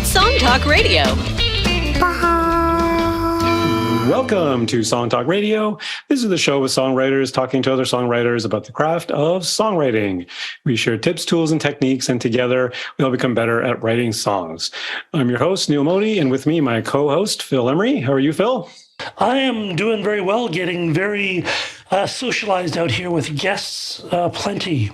It's Song Talk Radio. Welcome to Song Talk Radio. This is the show with songwriters talking to other songwriters about the craft of songwriting. We share tips, tools, and techniques, and together we all become better at writing songs. I'm your host, Neil Modi, and with me, my co-host, Phil Emery. How are you, Phil? I am doing very well, getting very socialized out here with guests, plenty.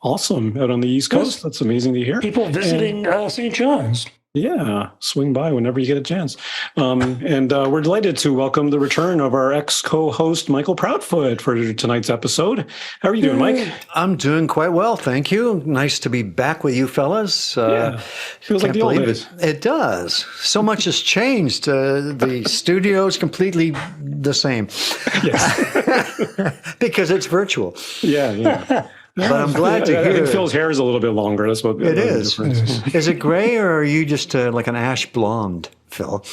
Awesome. Out on the East Coast. That's amazing to hear. People visiting St. John's. Yeah, swing by whenever you get a chance. And we're delighted to welcome the return of our ex-co-host, Michael Proudfoot, for tonight's episode. How are you doing, Mike? I'm doing quite well, thank you. Nice to be back with you fellas. Feels like the old days. It does. So much has changed. The studio's completely the same. Yes. Because it's virtual. Yeah. But I'm glad to hear. I think Phil's hair is a little bit longer. That's what it is. Is it gray or are you just like an ash blonde, Phil?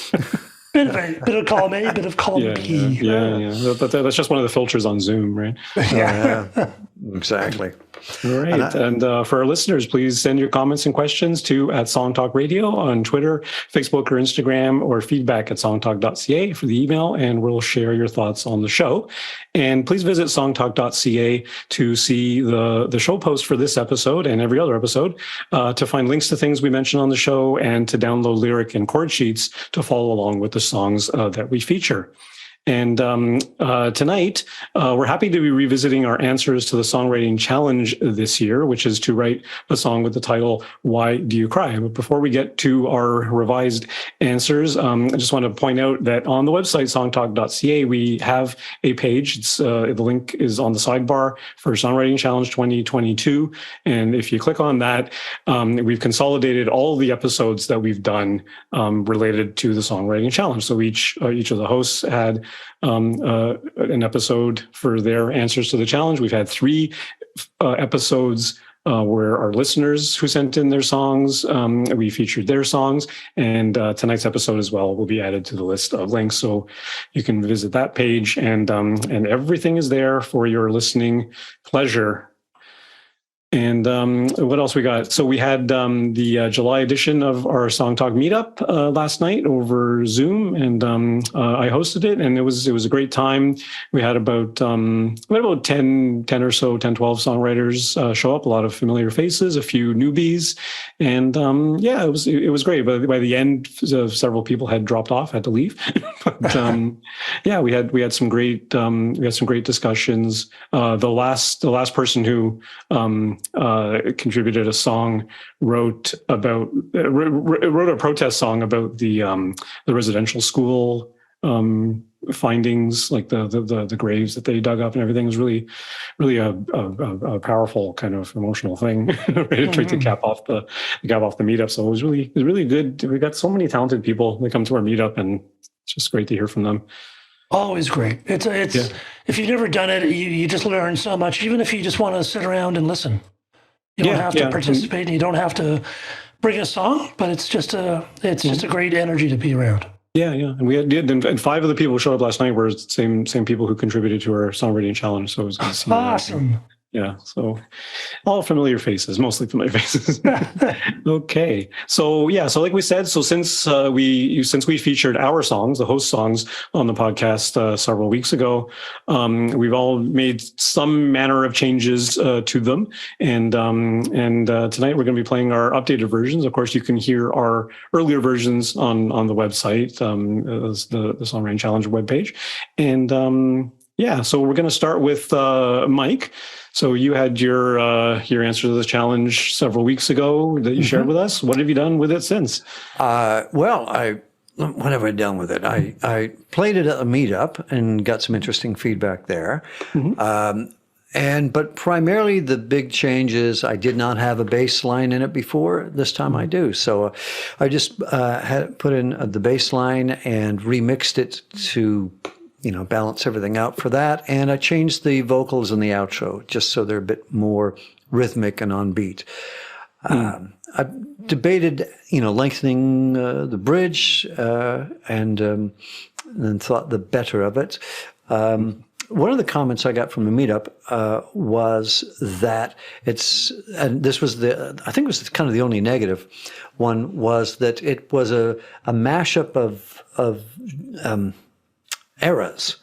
Bit of column A, bit of column B. Yeah. But that's just one of the filters on Zoom, right? Yeah, exactly. All right. And for our listeners, please send your comments and questions to @SongTalkRadio on Twitter, Facebook, or Instagram, or feedback@songtalk.ca for the email, and we'll share your thoughts on the show. And please visit songtalk.ca to see the show post for this episode and every other episode, to find links to things we mentioned on the show and to download lyric and chord sheets to follow along with the songs that we feature. And tonight, we're happy to be revisiting our answers to the Songwriting Challenge this year, which is to write a song with the title, Why Do You Cry? But before we get to our revised answers, I just want to point out that on the website, songtalk.ca, we have a page. The link is on the sidebar for Songwriting Challenge 2022. And if you click on that, we've consolidated all the episodes that we've done related to the Songwriting Challenge. So each of the hosts had an episode for their answers to the challenge. We've had 3 episodes where our listeners who sent in their songs, we featured their songs, and tonight's episode as well will be added to the list of links. So you can visit that page, and everything is there for your listening pleasure. And what else we got? So we had the July edition of our Song Talk meetup last night over Zoom, and I hosted it, and it was a great time. We had about 10 or so, 10, 12 songwriters show up, a lot of familiar faces, a few newbies, and it was great. But by the end, several people had dropped off, had to leave. But we had some great discussions. The last person who contributed a song, wrote a protest song about the residential school findings, like the graves that they dug up and everything. It was really a powerful kind of emotional thing to cap off the meetup. So it was really good. We got so many talented people that come to our meetup, and it's just great to hear from them. Always great. It's if you've never done it, you just learn so much. Even if you just want to sit around and listen, you don't have to participate, and you don't have to bring a song. But it's just a great energy to be around. Yeah. And we had, and 5 of the people who showed up last night were the same people who contributed to our Songwriting Challenge. So it was good to see. Awesome. Yeah, so all familiar faces, mostly familiar faces. Okay, so like we said, so since we featured our songs, the host songs, on the podcast several weeks ago, we've all made some manner of changes to them, and tonight we're going to be playing our updated versions. Of course, you can hear our earlier versions on the website, the Songwriting Challenge webpage, and so we're going to start with Mike. So you had your answer to the challenge several weeks ago that you shared with us. What have you done with it since? What have I done with it? I played it at a meetup and got some interesting feedback there. But primarily the big change is I did not have a bass line in it before. This time I do. So I just had put in the bass line and remixed it to balance everything out for that. And I changed the vocals in the outro just so they're a bit more rhythmic and on beat. I debated, lengthening the bridge and then thought the better of it. one of the comments I got from the meetup was that and this was I think it was kind of the only negative one, was that it was a mashup of eras.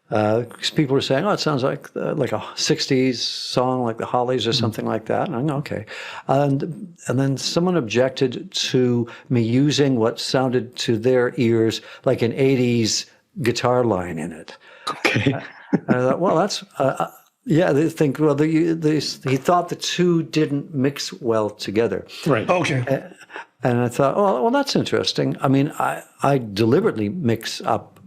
Because people were saying, "Oh, it sounds like a '60s song, like the Hollies or something like that." And I'm okay. And then someone objected to me using what sounded to their ears like an '80s guitar line in it. Okay. And I thought, well, that's yeah. They think, well, he thought the two didn't mix well together. Right. Okay. And I thought, well, that's interesting. I mean, I deliberately mix up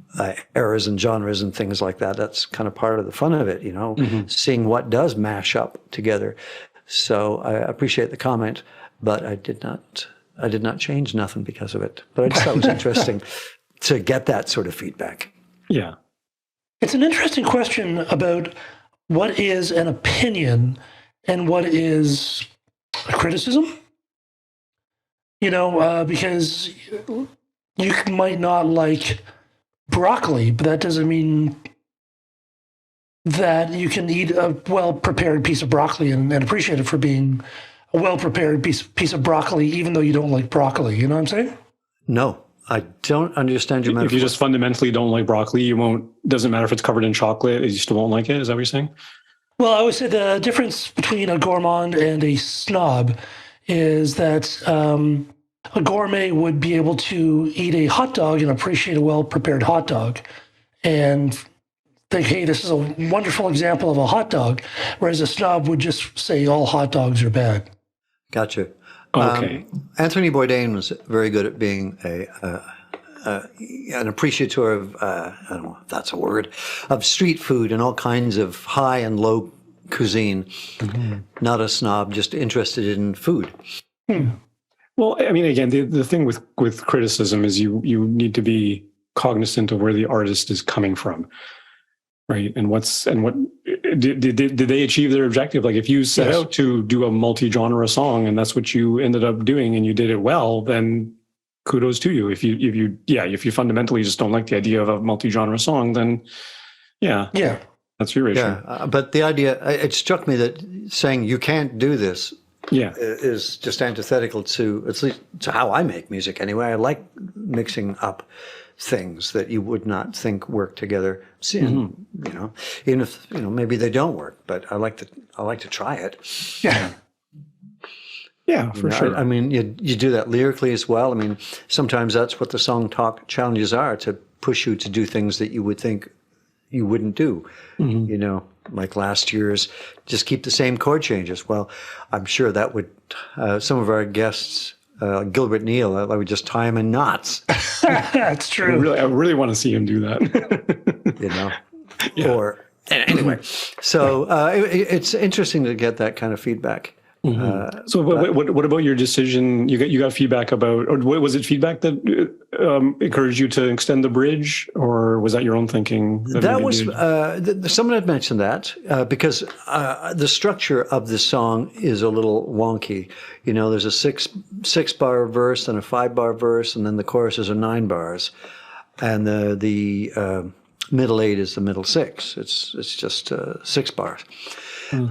eras and genres and things like that. That's kind of part of the fun of it, seeing what does mash up together. So I appreciate the comment, but I did not change nothing because of it. But I just thought it was interesting to get that sort of feedback. Yeah. It's an interesting question about what is an opinion and what is a criticism. Because you might not like broccoli, but that doesn't mean that you can eat a well-prepared piece of broccoli and appreciate it for being a well-prepared piece of broccoli, even though you don't like broccoli. You know what I'm saying? No, I don't understand your metaphor. If you just fundamentally don't like broccoli, doesn't matter if it's covered in chocolate, you still won't like it. Is that what you're saying? Well, I would say the difference between a gourmand and a snob is that a gourmet would be able to eat a hot dog and appreciate a well-prepared hot dog and think, hey, this is a wonderful example of a hot dog, whereas a snob would just say all hot dogs are bad. Gotcha. Okay. Anthony Bourdain was very good at being an appreciator of, I don't know if that's a word, of street food and all kinds of high and low cuisine. Mm-hmm. Not a snob, just interested in food. Well, I mean, again, the thing with criticism is you need to be cognizant of where the artist is coming from, right? And what did they achieve their objective? Like, if you set out to do a multi-genre song and that's what you ended up doing and you did it well, then kudos to you. If you fundamentally just don't like the idea of a multi-genre song, then that's your issue. Yeah, but the idea, it struck me that saying you can't do this is just antithetical to, at least to how I make music anyway. I like mixing up things that you would not think work together. Even if maybe they don't work, but I like to try it. Yeah, for sure. I mean, you do that lyrically as well. I mean, sometimes that's what the song talk challenges are, to push you to do things that you would think you wouldn't do. Like last year's just keep the same chord changes. Well, I'm sure that would, some of our guests, Gilbert Neal, I would just tie him in knots. That's true. I really want to see him do that. Or anyway, so it's interesting to get that kind of feedback. So what about your decision? You got feedback about, or was it feedback that encouraged you to extend the bridge, or was that your own thinking? That was, someone had mentioned that because the structure of the song is a little wonky. There's a six bar verse and a 5-bar verse, and then the choruses are 9 bars. And the middle 8 is the middle 6. It's just 6 bars.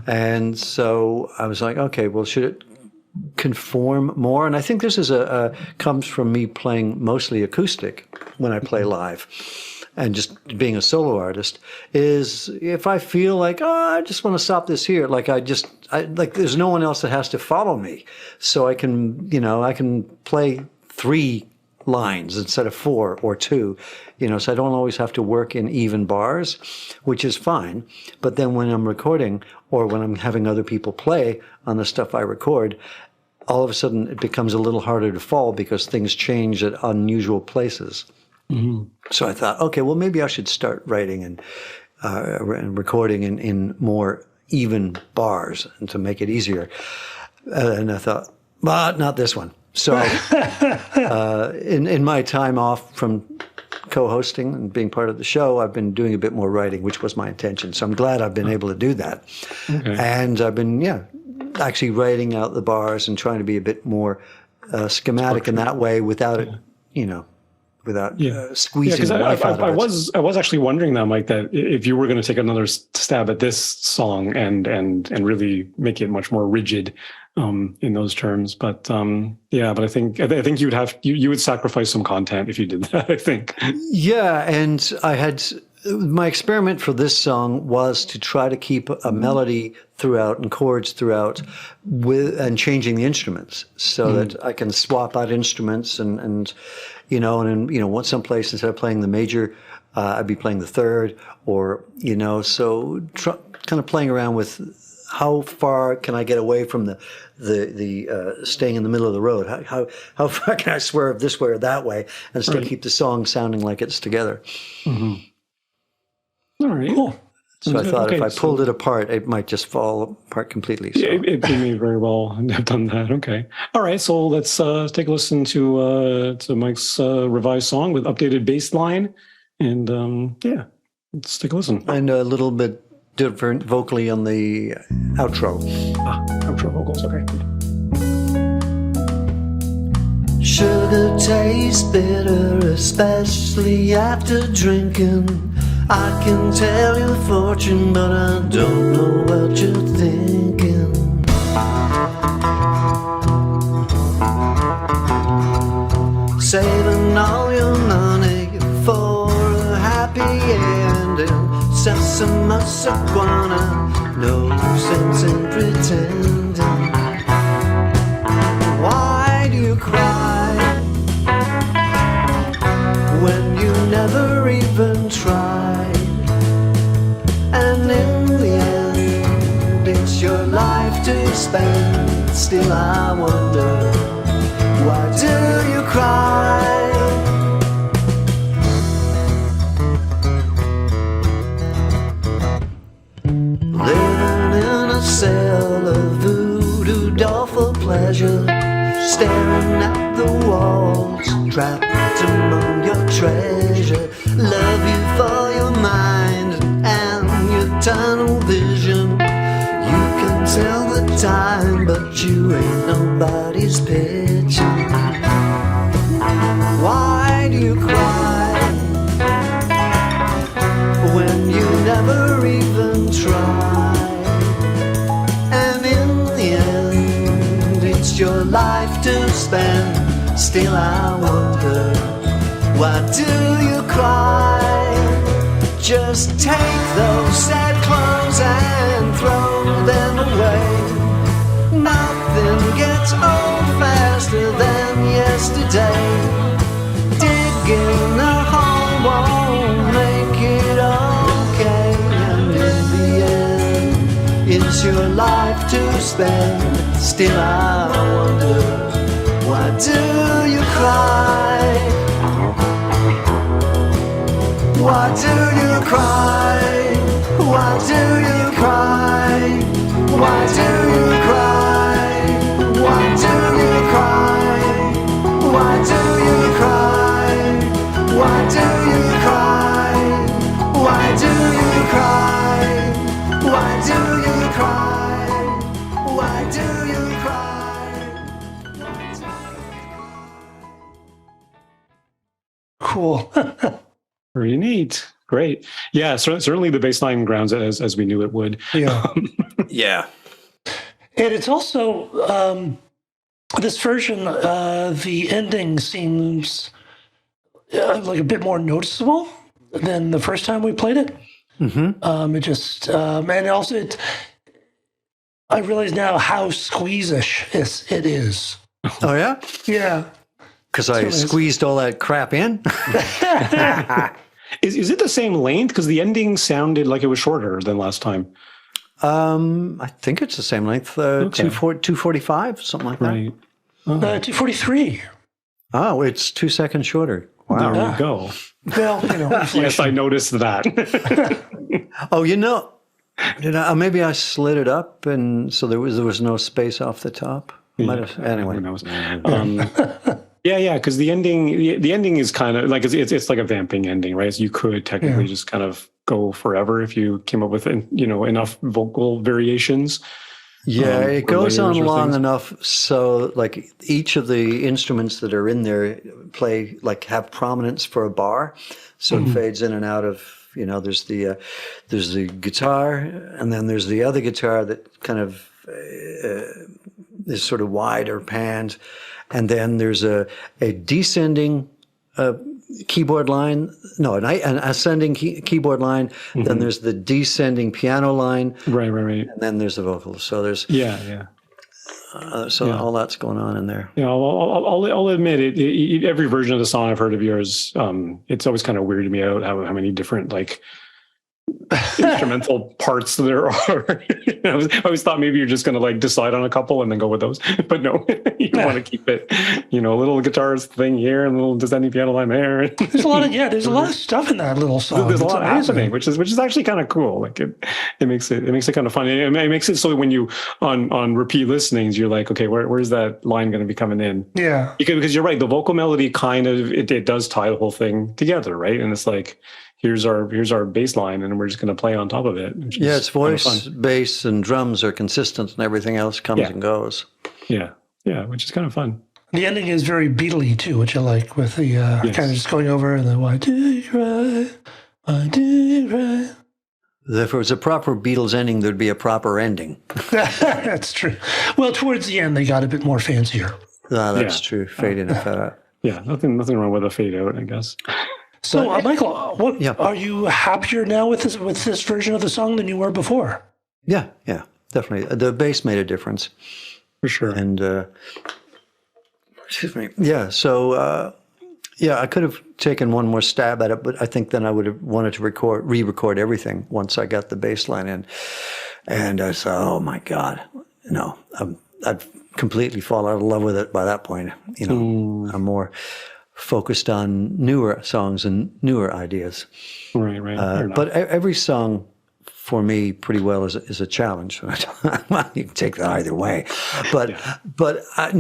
And so I was like, okay, well, should it conform more? And I think this is comes from me playing mostly acoustic when I play live, and just being a solo artist. Is if I feel like, I just want to stop this here, like there's no one else that has to follow me, so I can play 3 lines instead of 4 or 2, so I don't always have to work in even bars, which is fine. But then when I'm recording, or when I'm having other people play on the stuff I record, all of a sudden it becomes a little harder to fall because things change at unusual places. So I thought, okay, well, maybe I should start writing and recording in more even bars, and to make it easier. And I thought, but not this one. So in my time off from co-hosting and being part of the show, I've been doing a bit more writing, which was my intention. So I'm glad I've been able to do that. Okay. And I've been, actually writing out the bars and trying to be a bit more schematic in that way, without it, without Yeah, squeezing because the life out of it. I was actually wondering that, Mike, that if you were going to take another stab at this song and really make it much more rigid in those terms, but yeah, but I think you would sacrifice some content if you did that. I think. Yeah, and I had my experiment for this song was to try to keep a melody throughout and chords throughout and changing the instruments so that I can swap out instruments and once someplace instead of playing the major, I'd be playing the third or so kind of playing around with how far can I get away from the staying in the middle of the road? How far can I swerve this way or that way and still keep the song sounding like it's together? Mm-hmm. All right. Cool. So I thought if I pulled it apart, it might just fall apart completely. So. Yeah, it may very well have done that. Okay. All right. So let's take a listen to Mike's revised song with updated bass line. And yeah, let's take a listen. And a little bit different vocally on the outro. Outro vocals. Okay. Sugar tastes bitter, especially after drinking. I can tell your fortune, but I don't know what you're thinking. Saving all your money for a happy ending. Sesame iguana, no sense in pretending. Why do you cry when you never even tried? And in the end, it's your life to spend. Still I wonder, why do you cry? Living in a cell of voodoo doll for pleasure, staring at the walls, trapped among your treasure. Love you for your mind and your tunnel vision. You can tell the time, but you ain't nobody's picture. Why do you cry when you never even try? And in the end, it's your life to spend. Still I wonder, why do you cry? Just take those sad clothes and throw them away. Nothing gets old faster than yesterday. Digging a hole won't make it okay. And in the end, it's your life to spend. Still I wonder, why do you cry? Why do you cry? Why do you cry? Why do you cry? Why do you cry? Why do you cry? Why do you cry? Why do you cry? Why do you cry? Why do you cry? Cool. Pretty neat. Great. Yeah, certainly the bass line grounds it as we knew it would. Yeah. Yeah. And it's also, this version, the ending seems like a bit more noticeable than the first time we played it. Mm-hmm. It just, and also I realize now how squeeze-ish it is. Oh, yeah? Yeah. Because I squeezed all that crap in? Is it the same length? Because the ending sounded like it was shorter than last time. I think it's the same length, 245, something like that. Right. 243. Oh, it's 2 seconds shorter. Wow. There we go. Well, Yes, I noticed that. Oh, maybe I slid it up, and so there was no space off the top. Anyway. Who knows? Yeah, because the ending is kind of like it's like a vamping ending, right? So you could technically just kind of go forever if you came up with enough vocal variations. Yeah, it goes on long things. enough so like each of the instruments that are in there play, like have prominence for a bar. So it fades in and out of, there's the guitar, and then there's the other guitar that kind of is sort of wide or panned. And then there's a descending keyboard line, an ascending keyboard line. Then there's the descending piano line. Right. And then there's the vocals. So there's all that's going on in there. Yeah, I'll admit it. Every version of the song I've heard of yours, it's always kind of weirded me out how many different like instrumental parts there are. I always thought maybe you're just going to like decide on a couple and then go with those, but no, you want to keep it. A little guitarist thing here and a little descending piano line there. There's a lot of stuff in that little song. There's a lot happening, which is actually kind of cool. Like it makes it kind of fun. It makes it so when you on repeat listenings, you're like, okay, where's that line going to be coming in? Yeah, because you're right. The vocal melody kind of it does tie the whole thing together, right? And it's like, here's our bass line, and we're just going to play on top of it. Yeah, it's voice, bass, and drums are consistent, and everything else comes and goes. Yeah, which is kind of fun. The ending is very Beatley too, which I like, with the kind of just going over and the "Why do you cry? Why do you cry?" If it was a proper Beatles ending, there'd be a proper ending. That's true. Well, towards the end, they got a bit more fancier. That's true. Fade in and fade out. Yeah, nothing wrong with a fade out, I guess. So, Michael, are you happier now with this version of the song than you were before? Yeah, definitely. The bass made a difference. For sure. And, excuse me. Yeah, so, I could have taken one more stab at it, but I think then I would have wanted to re-record everything once I got the bass line in. And I said, oh my God, I'd completely fall out of love with it by that point. I'm more focused on newer songs and newer ideas. Right. But every song for me pretty well is a challenge. Well, you can take that either way. But I'm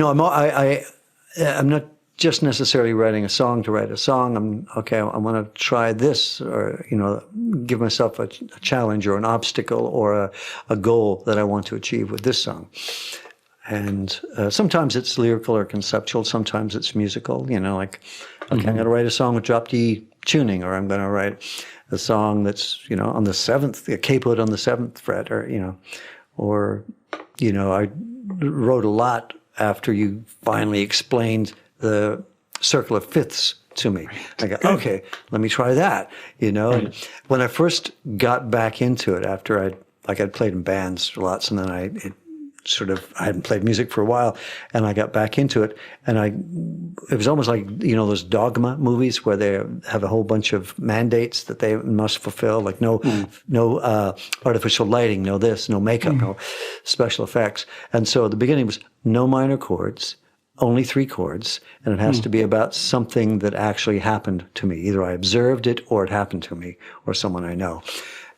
not just necessarily writing a song to write a song. I want to try this, or give myself a challenge or an obstacle or a goal that I want to achieve with this song. And sometimes it's lyrical or conceptual. Sometimes it's musical. Like, okay, I'm going to write a song with drop D tuning, or I'm going to write a song that's on the seventh, a caput on the seventh fret, or I wrote a lot after you finally explained the circle of fifths to me. I go, okay, let me try that. And when I first got back into it, after I'd played in bands lots, and then I hadn't played music for a while, and I got back into it, and it was almost like, those dogma movies where they have a whole bunch of mandates that they must fulfill, like no artificial lighting, no this, no makeup, no special effects. And so the beginning was no minor chords, only 3 chords, and it has to be about something that actually happened to me. Either I observed it or it happened to me or someone I know.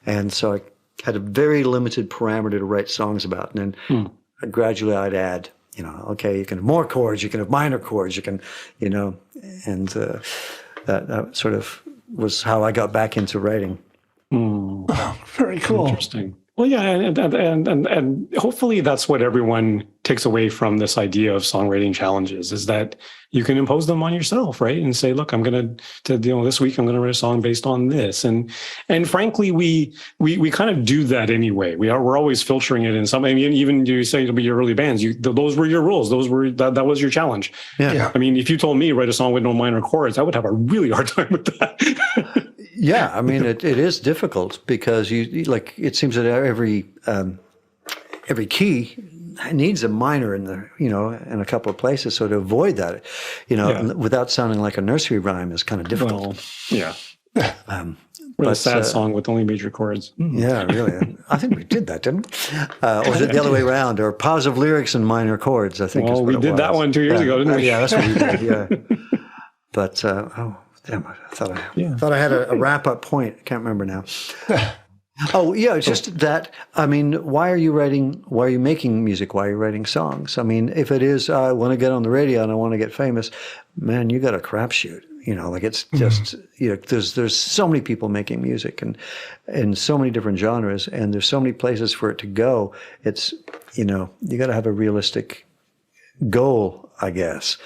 And so I had a very limited parameter to write songs about. And then gradually I'd add, okay, you can have more chords, you can have minor chords, you can, and that sort of was how I got back into writing. Oh, very cool. Interesting. Well, yeah, and hopefully that's what everyone takes away from this idea of songwriting challenges, is that you can impose them on yourself, right? And say, look, I'm going to this week I'm going to write a song based on this, and frankly, we kind of do that anyway. We're always filtering it in some. I mean, even you say it'll be your early bands. Those were your rules. That was your challenge. Yeah. I mean, if you told me write a song with no minor chords, I would have a really hard time with that. Yeah, I mean, it is difficult because it seems that every key needs a minor in in a couple of places. So to avoid that, without sounding like a nursery rhyme is kind of difficult. Well, yeah. We're a sad song with only major chords. Yeah, really. I think we did that, didn't we? Or was it the other way around? Or positive lyrics and minor chords, I think. Well, we did that one 2 years ago, didn't we? Yeah, that's what we did, yeah. But, damn, I thought I had a wrap-up point. I can't remember now. Oh, yeah, it's just that, I mean, why are you making music? Why are you writing songs? I mean, if it is, I want to get on the radio and I want to get famous, man, you got a crapshoot. It's just, there's so many people making music and in so many different genres, and there's so many places for it to go. It's, you got to have a realistic goal, I guess.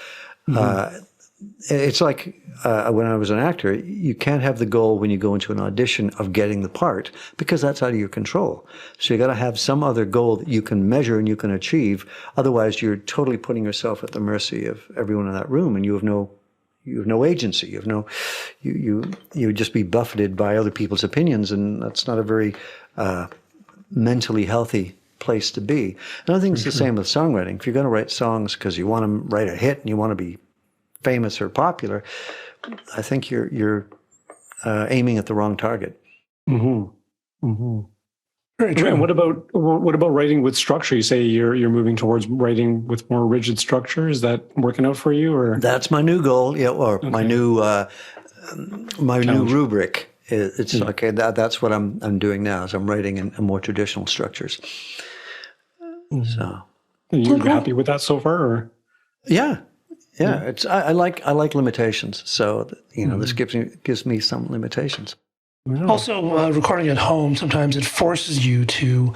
it's like when I was an actor, you can't have the goal when you go into an audition of getting the part because that's out of your control. So you got to have some other goal that you can measure and you can achieve. Otherwise, you're totally putting yourself at the mercy of everyone in that room, and you have no agency. You have no, you would just be buffeted by other people's opinions, and that's not a very mentally healthy place to be. And I think it's the same with songwriting. If you're going to write songs because you want to write a hit and you want to be famous or popular, I think you're aiming at the wrong target. Mm-hmm. Mm-hmm. Very true. And what about writing with structure? You say you're moving towards writing with more rigid structure. Is that working out for you, or that's my new goal? Yeah, or okay. my new rubric. It's okay. That's what I'm doing now. Is I'm writing in more traditional structures. So, are you happy with that so far? Or? Yeah. It's I like limitations. So this gives me some limitations. Also, recording at home, sometimes it forces you to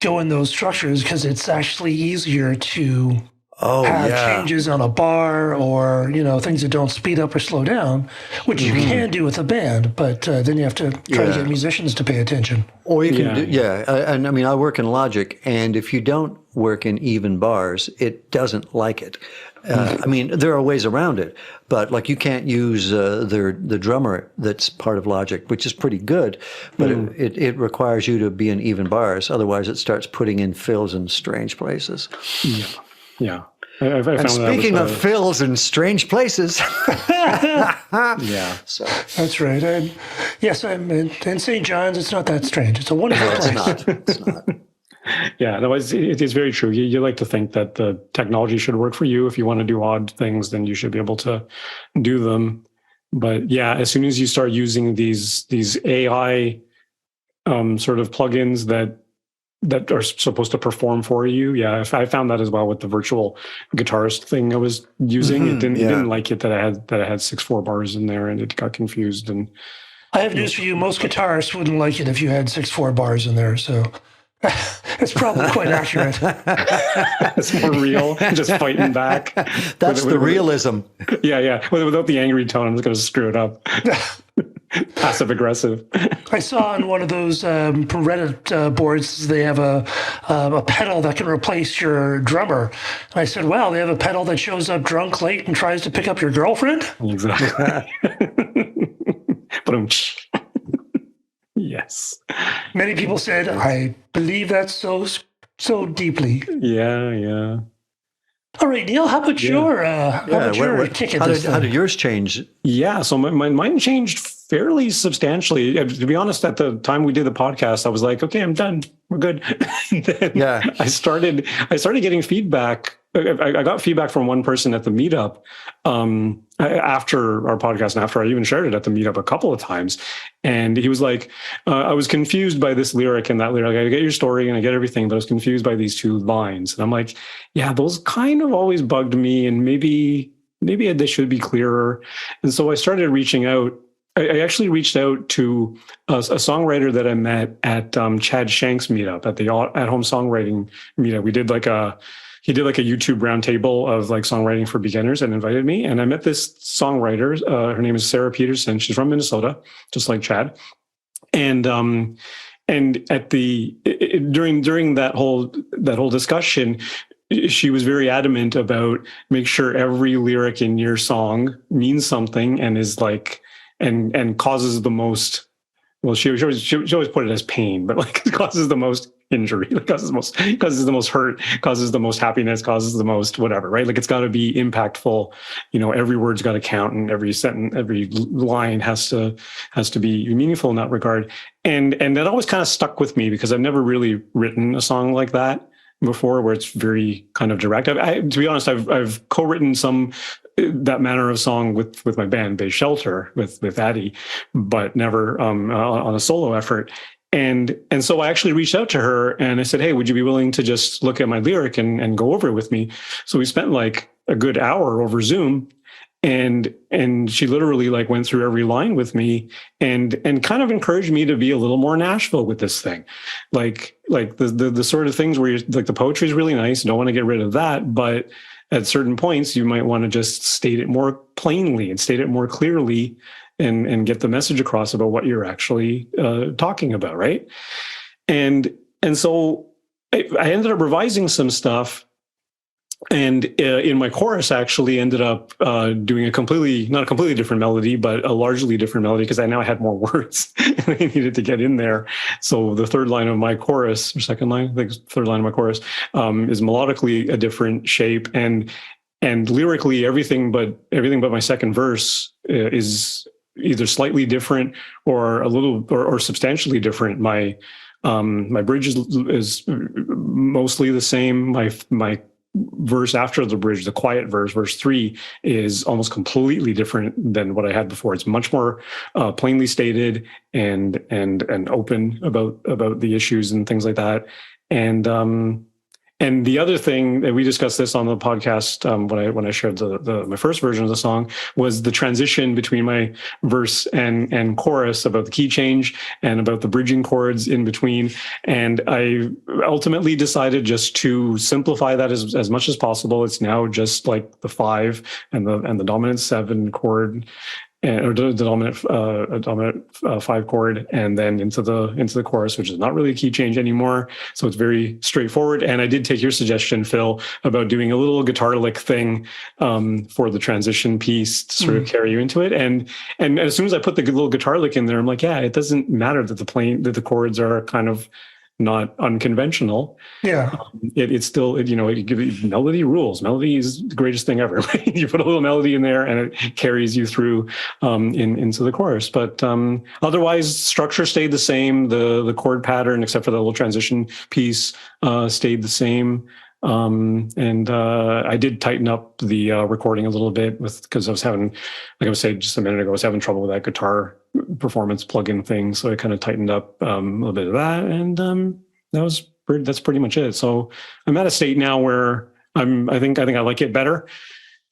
go in those structures because it's actually easier to have changes on a bar or, things that don't speed up or slow down, which you can do with a band, but then you have to try to get musicians to pay attention. Or you can and I mean, I work in Logic, and if you don't work in even bars, it doesn't like it. I mean, there are ways around it, but like you can't use the drummer that's part of Logic, which is pretty good, but it requires you to be in even bars. Otherwise, it starts putting in fills in strange places. Yeah. And speaking of fills in strange places, so that's right. And yes, I'm in St. John's. It's not that strange. It's a wonderful place. It's not. Yeah, no, it is very true. You like to think that the technology should work for you. If you want to do odd things, then you should be able to do them. But yeah, as soon as you start using these AI sort of plugins that are supposed to perform for you, I found that as well with the virtual guitarist thing I was using. It didn't like it that I had 6/4 bars in there, and it got confused. And I have news for you: most guitarists wouldn't like it if you had 6/4 bars in there. So. It's probably quite accurate. It's more real, just fighting back. That's the realism. Yeah. Without the angry tone, I'm just going to screw it up. Passive aggressive. I saw on one of those Reddit boards, they have a pedal that can replace your drummer. And I said, wow, they have a pedal that shows up drunk late and tries to pick up your girlfriend? Exactly. But yes. Many people said, I believe that so deeply. Yeah. All right, Neil, how about your ticket? How did yours change? Yeah, so mine changed fairly substantially. To be honest, at the time we did the podcast, I was like, okay, I'm done. We're good. Then I started getting feedback. I got feedback from one person at the meetup after our podcast, and after I even shared it at the meetup a couple of times. And he was like, I was confused by this lyric and that lyric. I get your story and I get everything, but I was confused by these two lines. And I'm like, yeah, those kind of always bugged me, and maybe they should be clearer. And so I started reaching out. I actually reached out to a songwriter that I met at Chad Shank's meetup, at the at-home songwriting meetup. He did like a YouTube roundtable of like songwriting for beginners and invited me. And I met this songwriter. Her name is Sarah Peterson. She's from Minnesota, just like Chad. And at during that whole discussion, she was very adamant about make sure every lyric in your song means something and is like, and causes the most, well, she always put it as pain, but like it causes the most injury, like causes the most hurt, causes the most happiness, causes the most whatever, right? Like it's got to be impactful. Every word's got to count, and every sentence, every line has to be meaningful in that regard. And that always kind of stuck with me because I've never really written a song like that before, where it's very kind of direct. To be honest, I've co-written some that manner of song with my band Bay Shelter with Addie, but never on a solo effort. And so I actually reached out to her and I said, hey, would you be willing to just look at my lyric and go over it with me? So we spent like a good hour over Zoom, and she literally like went through every line with me and kind of encouraged me to be a little more Nashville with this thing. Like the sort of things where you're like, the poetry is really nice. You don't want to get rid of that, but at certain points, you might want to just state it more plainly and state it more clearly and get the message across about what you're actually talking about, right? And so I ended up revising some stuff, and in my chorus actually ended up doing not a completely different melody, but a largely different melody, because I now had more words and I needed to get in there. So the third line of my chorus, or second line, I think third line of my chorus, is melodically a different shape, and lyrically everything but my second verse is either slightly different or a little or substantially different. My bridge is mostly the same. My verse after the bridge, the quiet verse 3, is almost completely different than what I had before. It's much more plainly stated and open about the issues and things like that. And the other thing that we discussed this on the podcast when I shared my first version of the song was the transition between my verse and chorus, about the key change and about the bridging chords in between. And I ultimately decided just to simplify that as much as possible. It's now just like the 5 and the dominant 7 chord, or the dominant 5 chord, and then into the chorus, which is not really a key change anymore. So it's very straightforward. And I did take your suggestion, Phil, about doing a little guitar lick thing for the transition piece to sort of carry you into it. And as soon as I put the little guitar lick in there, I'm like, yeah, it doesn't matter that the chords are kind of not unconventional. Yeah. It's still, melody rules. Melody is the greatest thing ever. Right? You put a little melody in there and it carries you through into the chorus. But otherwise, structure stayed the same. The chord pattern, except for the little transition piece, stayed the same. And I did tighten up the recording a little bit because I was having, like I was saying just a minute ago, I was having trouble with that guitar performance plugin thing. So I kind of tightened up a little bit of that, and that's pretty much it. So I'm at a state now where I think I like it better.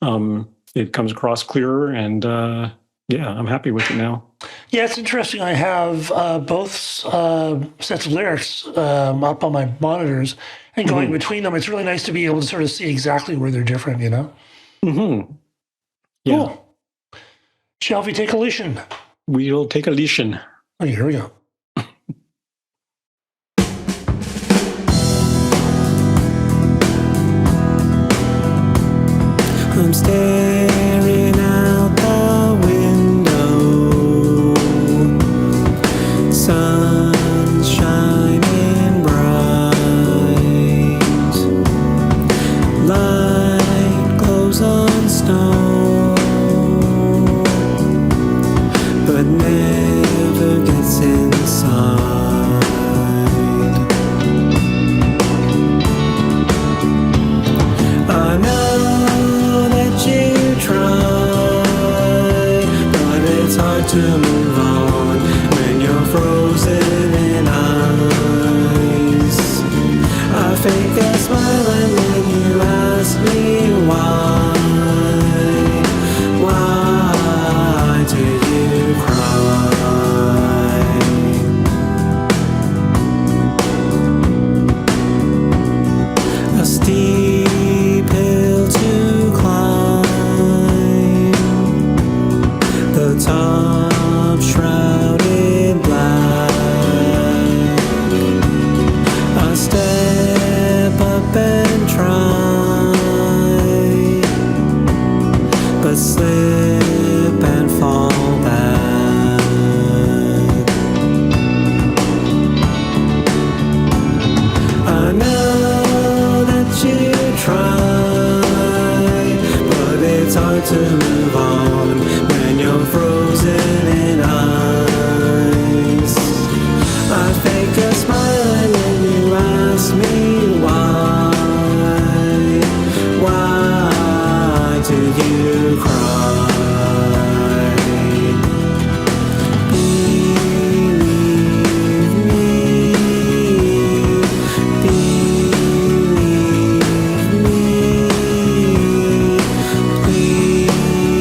It comes across clearer, and yeah, I'm happy with it now. Yeah, it's interesting. I have both sets of lyrics up on my monitors, and going between them, it's really nice to be able to sort of see exactly where they're different, you know? Mm-hmm. Yeah. Cool. Shall we take a listen? We'll take a listen. Okay, here we go. I'm staring out the window. Sun's shining bright. Light glows on stone, but never gets inside. I know that you try, but it's hard to move on when you're frozen in ice. I fake a smile and when you ask me why do you cry? A steep hill to climb, the top shrouded black. I step up and try, but slip and fall back. I know that you try, but it's hard to move on when you're frozen in ice. I fake a smile and then you ask me why do you cry? Believe me, believe me, please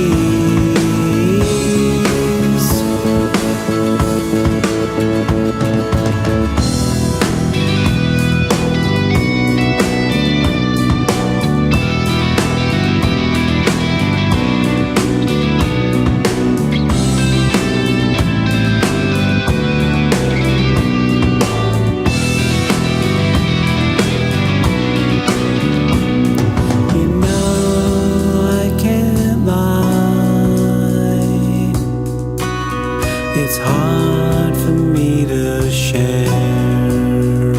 it's hard for me to share.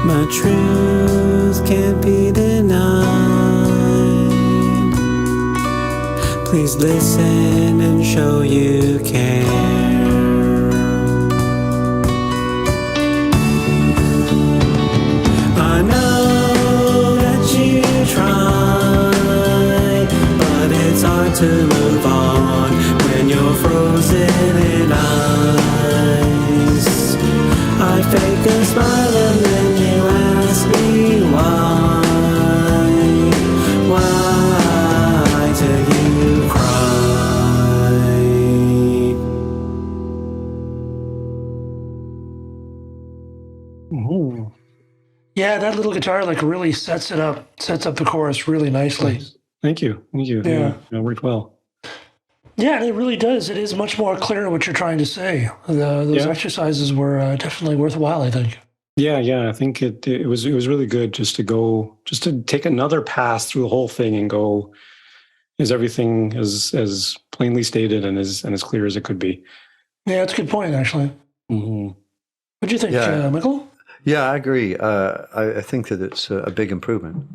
My truth can't be denied. Please listen and show you care. I know that you try, but it's hard to move on when you're frozen in ice. I fake a smile and then you ask me why. Why do you cry? Ooh. Yeah, that little guitar like really sets up the chorus really nicely. Thank you. Yeah. It worked well. Yeah, and it really does. It is much more clear what you're trying to say. Those exercises were definitely worthwhile, I think. Yeah. I think it was really good just to take another pass through the whole thing and go, is everything as plainly stated and as clear as it could be? Yeah, that's a good point, actually. Mm-hmm. What do you think, Michael? Yeah, I agree. I think that it's a big improvement.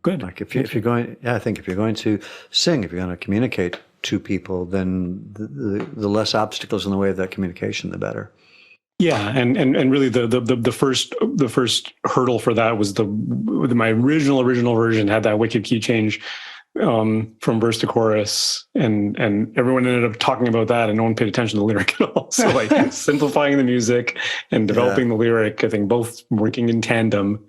Good. Like if you're going, I think if you're going to sing, if you're going to communicate to people, then the less obstacles in the way of that communication, the better. Yeah, and really the first hurdle for that was my original version had that wicked key change from verse to chorus, and everyone ended up talking about that, and no one paid attention to the lyric at all. So like simplifying the music and developing the lyric, I think both working in tandem,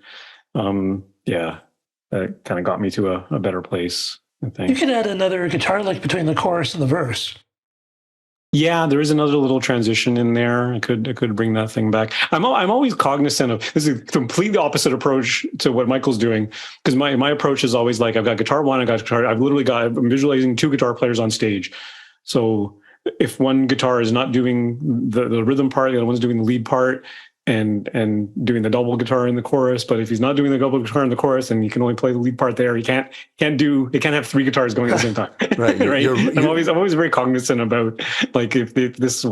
that kind of got me to a better place, I think. You could add another guitar lick between the chorus and the verse. Yeah, there is another little transition in there. I could bring that thing back. I'm always cognizant of this is a completely opposite approach to what Michael's doing, because my approach is always like I've got guitar one, I'm visualizing two guitar players on stage. So if one guitar is not doing the rhythm part, the other one's doing the lead part and doing the double guitar in the chorus. But if he's not doing the double guitar in the chorus and he can only play the lead part there, he can't have three guitars going at the same time. Right. Right. I'm always very cognizant about like if this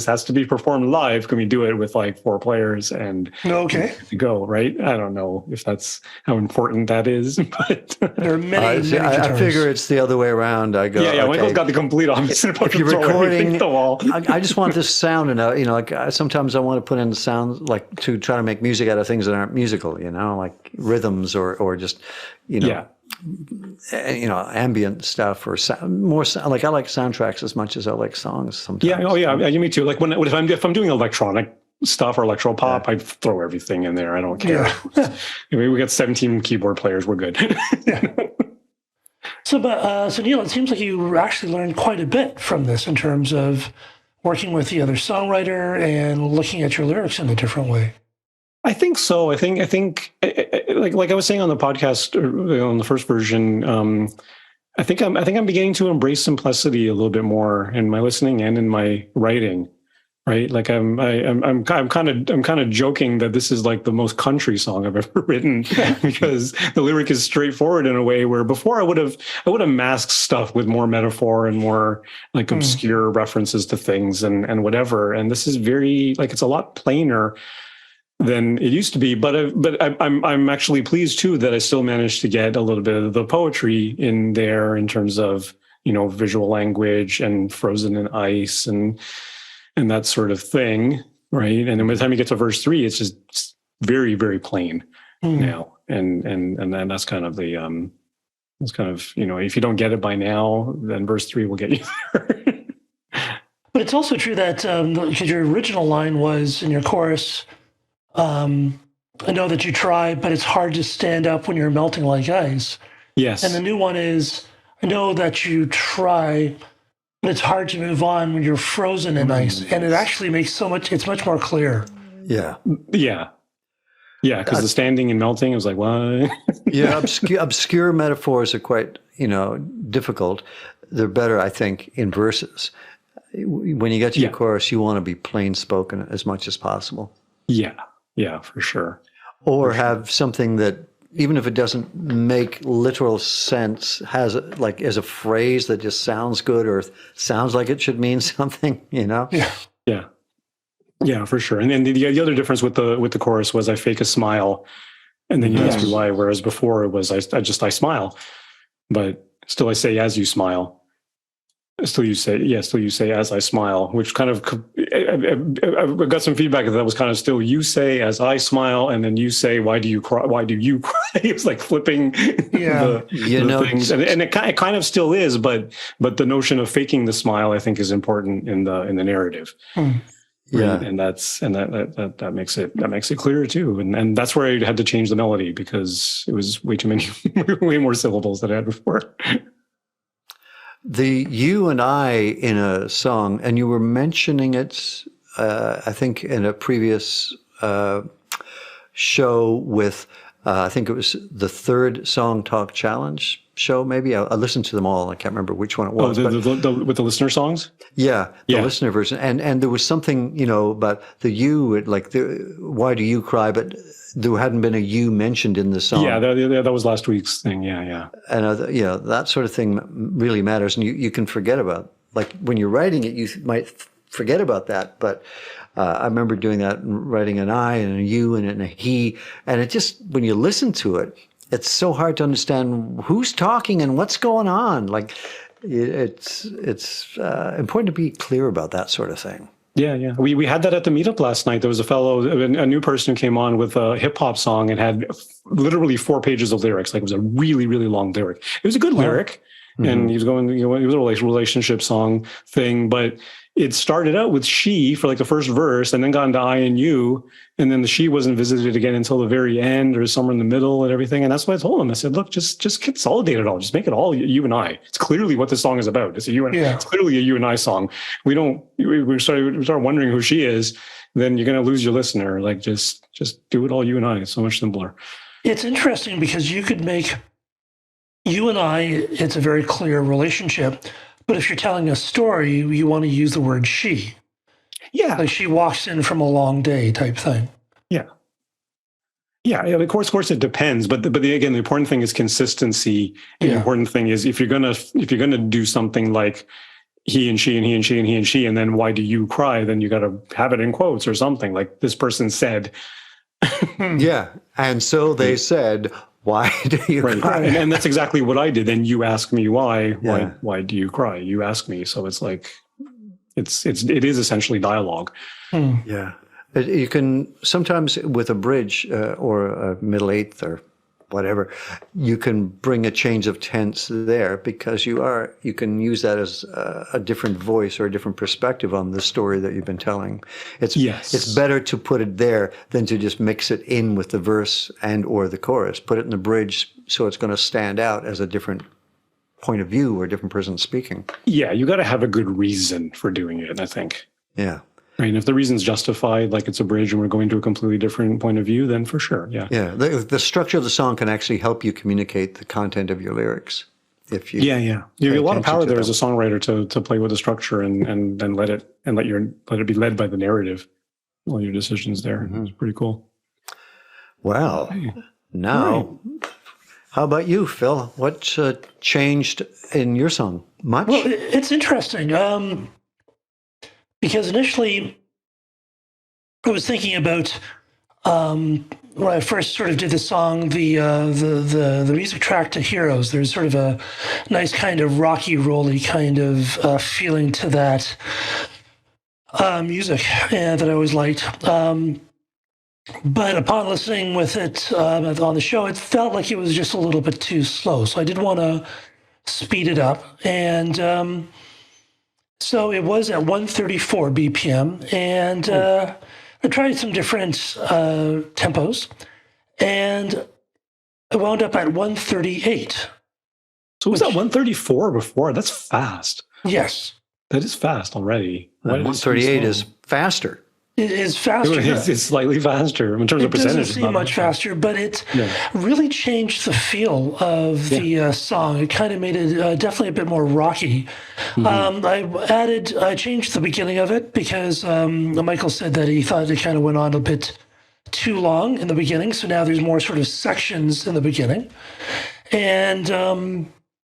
has to be performed live, can we do it with like four players and to go, right? I don't know if that's how important that is, but there are many guitars. I figure it's the other way around. I go, yeah. Michael's got the complete opposite approach. If you're recording, the wall. I just want this sound, and sometimes I want to put in sounds like to try to make music out of things that aren't musical, like rhythms or just, ambient stuff or more like I like soundtracks as much as I like songs sometimes. Yeah. Oh yeah. Me too. Like if I'm doing electronic stuff or electro pop, I throw everything in there. I don't care. Yeah. We got 17 keyboard players. We're good. So Neil, it seems like you actually learned quite a bit from this in terms of working with the other songwriter and looking at your lyrics in a different way. I think so. I think like I was saying on the podcast on the first version, I think I'm beginning to embrace simplicity a little bit more in my listening and in my writing. Right? Like I'm kind of joking that this is like the most country song I've ever written because the lyric is straightforward in a way where before I would have masked stuff with more metaphor and more like obscure references to things and whatever. And this is very like it's a lot plainer than it used to be. But I'm actually pleased too that I still managed to get a little bit of the poetry in there in terms of visual language and frozen in ice and that sort of thing, right? And then by the time you get to verse 3, it's just very, very plain now, and then that's kind of the if you don't get it by now, then verse 3 will get you there. But it's also true that because your original line was in your chorus, I know that you try, but it's hard to stand up when you're melting like ice. Yes. And the new one is, I know that you try, but it's hard to move on when you're frozen in ice. And it actually makes it's much more clear. Yeah. Yeah. Yeah, because the standing and melting, I was like, what? Yeah, obscure metaphors are quite, difficult. They're better, I think, in verses. When you get to your chorus, you want to be plain spoken as much as possible. Yeah, for sure. Or have something that even if it doesn't make literal sense, has like as a phrase that just sounds good or sounds like it should mean something, you know? Yeah. Yeah. Yeah, for sure. And then the other difference with the chorus was I fake a smile and then you ask me why, whereas before it was I smile, but still I say as you smile. Still you say as I smile, which kind of I got some feedback that was kind of still you say as I smile, and then you say why do you cry? Why do you cry? It's like flipping the things, and it kind of still is, but the notion of faking the smile I think is important in the narrative. Yeah, right? And that makes it clearer too, and that's where I had to change the melody because it was way too many, way more syllables than I had before. The you and I in a song, and you were mentioning it, I think, in a previous show with, I think it was the third Song Talk Challenge show, maybe. I listened to them all. I can't remember which one it was. With the listener songs? Yeah, the listener version. And there was something, you know, about the you, like, why do you cry? But there hadn't been a you mentioned in the song. Yeah, that was last week's thing. Yeah. And, that sort of thing really matters. And you can forget about, like, when you're writing it, you might forget about that. But I remember doing that, writing an I and a you and a he. And it just, when you listen to it, it's so hard to understand who's talking and what's going on. Like, it's important to be clear about that sort of thing. Yeah. We had that at the meetup last night. There was a new person who came on with a hip hop song and had literally 4 pages of lyrics. Like it was a really, really long lyric. It was a good lyric. And he was going, it was a relationship song thing, but it started out with she for like the first verse and then got into I and you. And then the she wasn't visited again until the very end or somewhere in the middle and everything. And that's what I told him. I said, look, just consolidate it all. Just make it all you and I. It's clearly what this song is about. It's it's clearly a you and I song. We start wondering who she is. Then you're going to lose your listener. Like just do it all you and I. It's so much simpler. It's interesting because you could make you and I, it's a very clear relationship. But if you're telling a story, you want to use the word she. Yeah. Like she walks in from a long day type thing. Yeah. Of course, it depends. But again, the important thing is consistency. And the important thing is if you're gonna do something like he and she and he and she and he and she, and then why do you cry? Then you got to have it in quotes or something like this person said. Yeah. And so they said, why do you cry? And that's exactly what I did. Then you ask me why do you cry? You ask me. So it's like, it is essentially dialogue. Yeah. You can sometimes with a bridge or a middle eighth or whatever, you can bring a change of tense there because you can use that as a different voice or a different perspective on the story that you've been telling. It's better to put it there than to just mix it in with the verse and or the chorus. Put it in the bridge so it's going to stand out as a different point of view or a different person speaking. Yeah, you got to have a good reason for doing it, I think. Yeah. Right. And if the reason's justified, like it's a bridge and we're going to a completely different point of view, then for sure. Yeah. Yeah. The structure of the song can actually help you communicate the content of your lyrics. If you you have a lot of power there as a songwriter to play with the structure and let it be led by the narrative. All your decisions there. Mm-hmm. It's pretty cool. Wow. Hey. Now, how about you, Phil? What's changed in your song? Much? Well, it's interesting. Because initially, I was thinking about when I first sort of did the song, the music track to Heroes. There's sort of a nice kind of rocky, rolly kind of feeling to that music that I always liked. But upon listening with it on the show, it felt like it was just a little bit too slow. So I did want to speed it up and. So it was at 134 BPM, and I tried some different tempos, and I wound up at 138. So was that 134 before? That's fast. Yes. That is fast already. 138 is faster. It is faster. It's slightly faster in terms of percentage. It doesn't seem much faster, but it really changed the feel of the song. It kind of made it definitely a bit more rocky. Mm-hmm. I changed the beginning of it because Michael said that he thought it kind of went on a bit too long in the beginning. So now there's more sort of sections in the beginning. And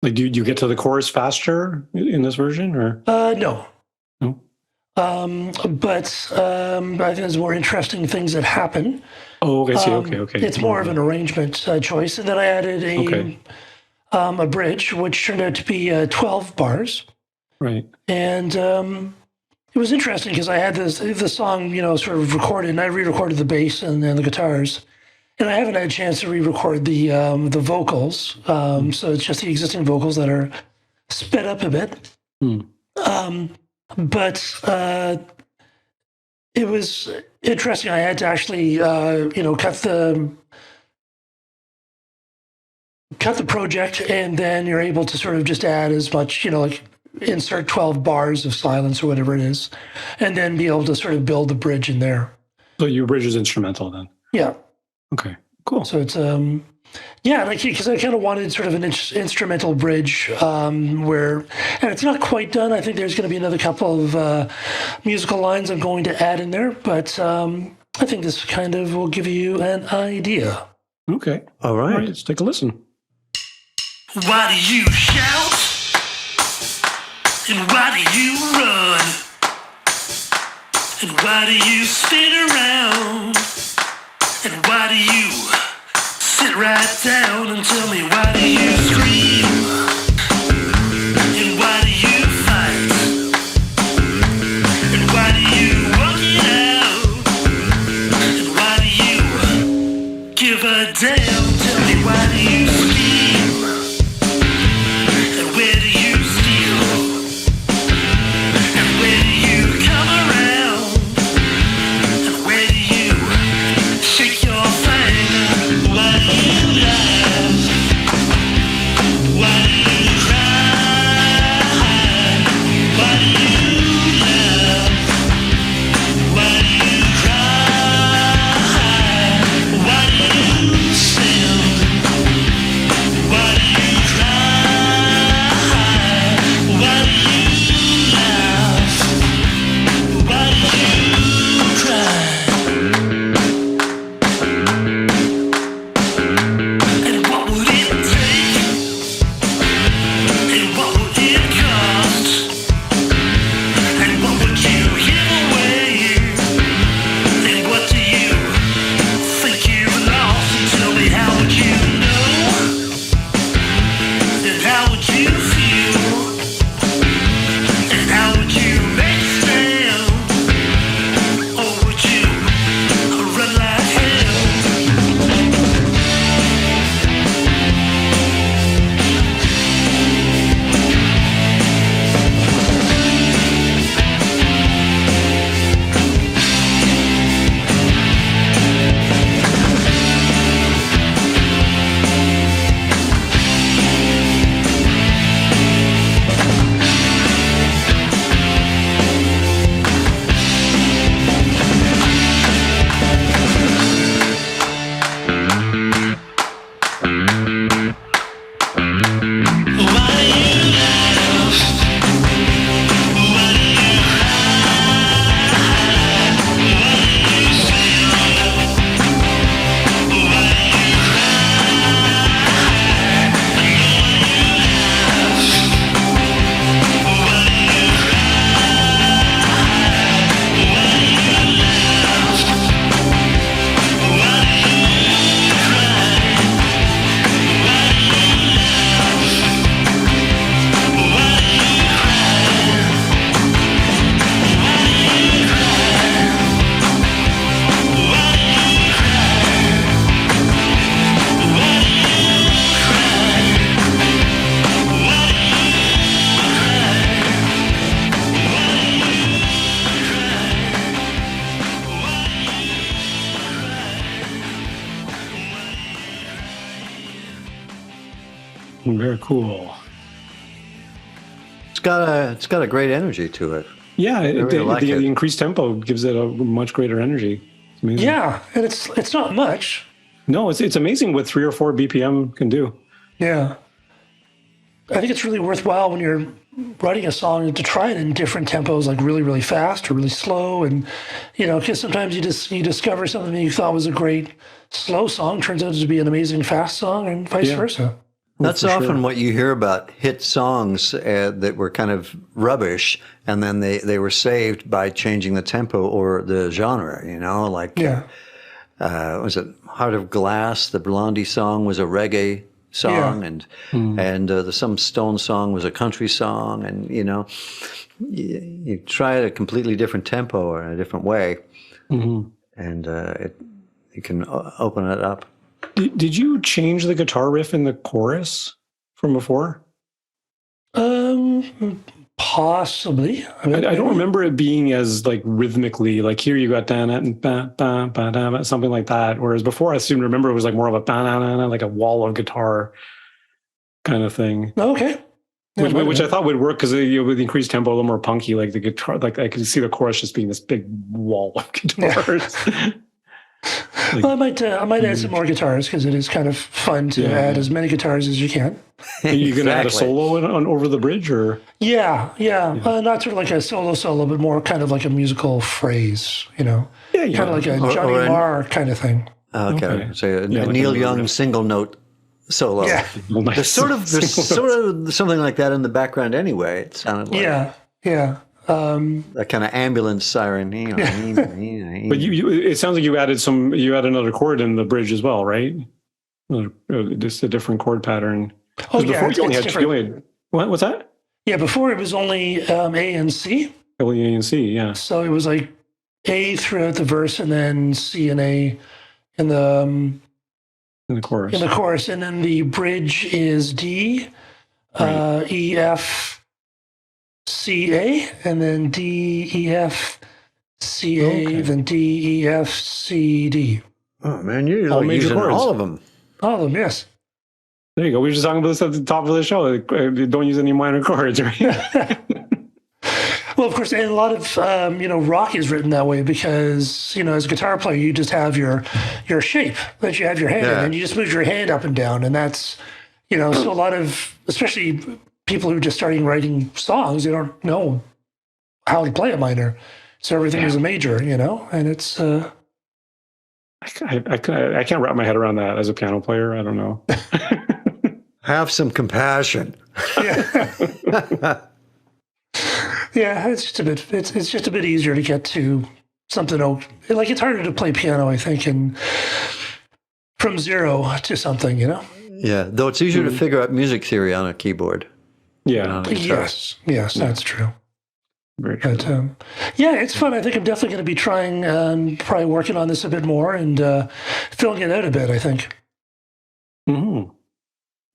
like, do you get to the chorus faster in this version, or no? No. But I think there's more interesting things that happen. Oh, I see. Okay. It's more of an arrangement choice. And then I added a bridge, which turned out to be 12 bars. Right. And it was interesting because I had the song, sort of recorded, and I re-recorded the bass and the guitars. And I haven't had a chance to re-record the vocals. So it's just the existing vocals that are sped up a bit. But it was interesting. I had to actually, cut the project, and then you're able to sort of just add as much, like insert 12 bars of silence or whatever it is, and then be able to sort of build the bridge in there. So your bridge is instrumental then? Yeah. Okay, cool. So it's, because I kind of wanted sort of an instrumental bridge and it's not quite done. I think there's going to be another couple of musical lines I'm going to add in there, but I think this kind of will give you an idea. Okay. All right. Let's take a listen. Why do you shout? And why do you run? And why do you spin around? And why do you sit right down and tell me, why do you scream? And why do you fight? And why do you walk it out? And why do you give a damn? Tell me, why do you scheme? And where do you steal? And where do you come around? And where do you shake your thing? Why do you laugh? Why do you cry? Why do you laugh? Why do you cry? Why do you sin? Why do you cry? Why do you laugh? Why do you cry? And what would it take? And what would it cost? And what would you give away? And what do you think you've lost? And tell me, how would you know? And how would you feel? And how would you make a stand? Or would you run like hell? Very cool. It's got a great energy to it. Yeah, really like the it. increased tempo gives it a much greater energy. It's amazing. Yeah, and it's not much. No, it's amazing what 3 or 4 BPM can do. Yeah. I think it's really worthwhile when you're writing a song to try it in different tempos, like really, really fast or really slow. And, because sometimes you discover something that you thought was a great slow song turns out to be an amazing fast song, and vice versa. That's often what you hear about hit songs that were kind of rubbish, and then they were saved by changing the tempo or the genre, like, was it Heart of Glass? The Blondie song was a reggae song, and the Some Stone song was a country song, and, you try a completely different tempo or in a different way, and you can open it up. Did you change the guitar riff in the chorus from before? Possibly. I don't remember it being as like rhythmically, like here you got something like that. Whereas before I seem to remember it was like more of a like a wall of guitar kind of thing. Okay. Which I thought would work because with the increased tempo, a little more punky, like the guitar, like I could see the chorus just being this big wall of guitars. Well, I might add some more guitars because it is kind of fun to add as many guitars as you can. Are you going to add a solo on Over the Bridge, or? Yeah. Not sort of like a solo, but more kind of like a musical phrase, kind of like a Johnny Marr kind of thing. Okay. So a Neil Young single note solo. Yeah. There's sort of something like that in the background anyway. It sounded like. Yeah. That kind of ambulance siren. But it sounds like you add another chord in the bridge as well, right? Just a different chord pattern. Oh, yeah. Before you only had what's that? Yeah, before it was only A and C. Only A and C, yeah. So it was like A throughout the verse and then C and A in the chorus. In the chorus. And then the bridge is D, E, F, C, A, and then D, E, F, C, A, then D, E, F, C, D. Oh, man, you're like using all of them. All of them, yes. There you go. We were just talking about this at the top of the show. Don't use any minor chords, right? Well, of course, and a lot of, rock is written that way because, as a guitar player, you just have your shape that you have your hand in, and you just move your hand up and down. And that's, so a lot of, especially people who are just starting writing songs, they don't know how to play a minor. So everything is a major, and it's... I can't wrap my head around that as a piano player. I don't know. Have some compassion. Yeah. Yeah, it's just a bit easier to get to something. Like it's harder to play piano, I think, and from zero to something, Yeah, though it's easier to figure out music theory on a keyboard. Yeah. Yes, that's true. Very true. But it's fun. I think I'm definitely going to be trying, probably working on this a bit more and filling it out a bit, I think. Mm-hmm.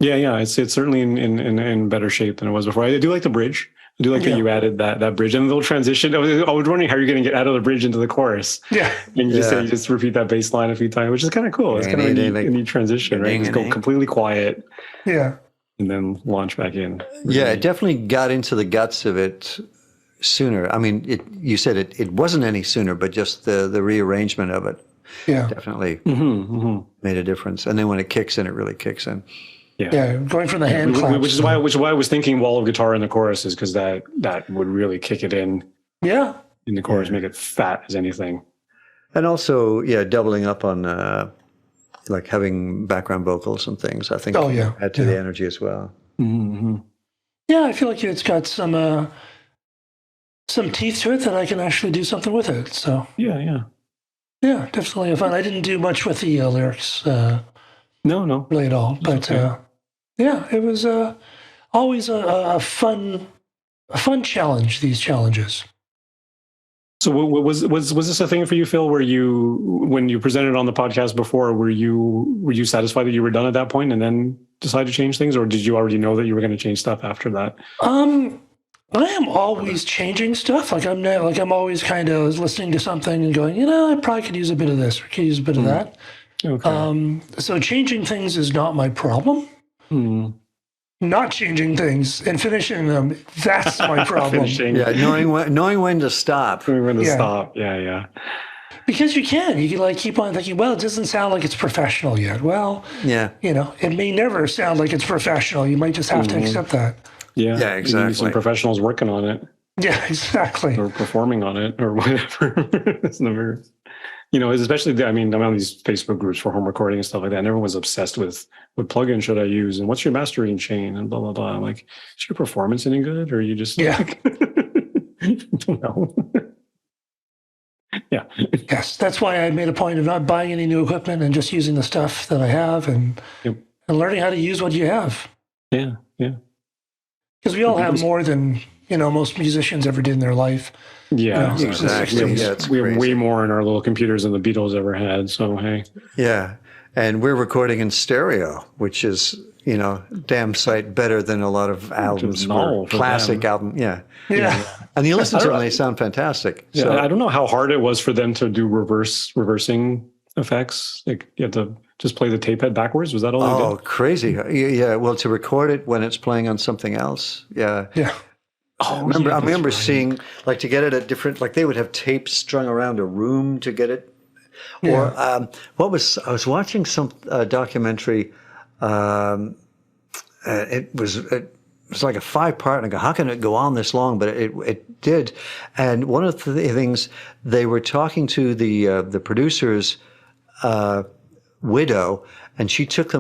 Yeah. It's certainly in better shape than it was before. I do like the bridge. I do like that you added that bridge and the little transition. I was wondering how you're going to get out of the bridge into the chorus. Yeah. And you just repeat that bass line a few times, which is kind of cool. It's kind of a neat transition, right? Just go completely quiet. Yeah. And then launch back in. Yeah, it definitely got into the guts of it sooner. I mean, you said it wasn't any sooner, but just the rearrangement of it definitely made a difference. And then when it kicks in, it really kicks in. Yeah, going from the hand claps. Which is why I was thinking wall of guitar in the chorus is because that would really kick it in. Yeah. In the chorus, make it fat as anything. And also, doubling up on like having background vocals and things. I think add to the energy as well. Mm-hmm. Yeah, I feel like it's got some teeth to it that I can actually do something with it. So yeah, definitely fun. I didn't do much with the lyrics. No, really at all. But it was always a fun challenge. These challenges. So was this a thing for you, Phil? Where when you presented on the podcast before, were you satisfied that you were done at that point, and then decide to change things, or did you already know that you were going to change stuff after that? I am always changing stuff. Like I'm always kind of listening to something and going, I probably could use a bit of this or could use a bit of that. Okay. So changing things is not my problem. Not changing things and finishing them, that's my problem. knowing when to stop. Knowing when to stop. Yeah. Because you can like keep on thinking, well, it doesn't sound like it's professional yet. Well, it may never sound like it's professional. You might just have to accept that. Yeah, Yeah, you need exactly. some professionals working on it Yeah, exactly. or performing on it or whatever. It's never, especially I'm on these Facebook groups for home recording and stuff like that. And everyone's obsessed with what plugin should I use and what's your mastering chain and blah blah blah. I'm like, is your performance any good, or are you just like, don't know? Yeah. Yes, that's why I made a point of not buying any new equipment and just using the stuff that I have and Yep. and learning how to use what you have. Yeah. Because we all have more than most musicians ever did in their life. Yeah, exactly. Yeah, it's we have crazy. way more in our little computers than the Beatles ever had. So hey, Yeah. And we're recording in stereo, which is, damn sight better than a lot of albums, null for classic them. album. Yeah. Yeah. And you listen to them, and they sound fantastic. yeah, So, I don't know how hard it was for them to do reversing effects. Like you had to just play the tape head backwards. Was that all they oh, did? crazy. Yeah. Well, to record it when it's playing on something else. Yeah. Yeah. Oh, I remember seeing, like, to get it at different, like, they would have tape strung around a room to get it. Or I was watching some documentary. It was like a 5-part, and I go, how can it go on this long? But it did. And one of the things, they were talking to the producer's widow, and she took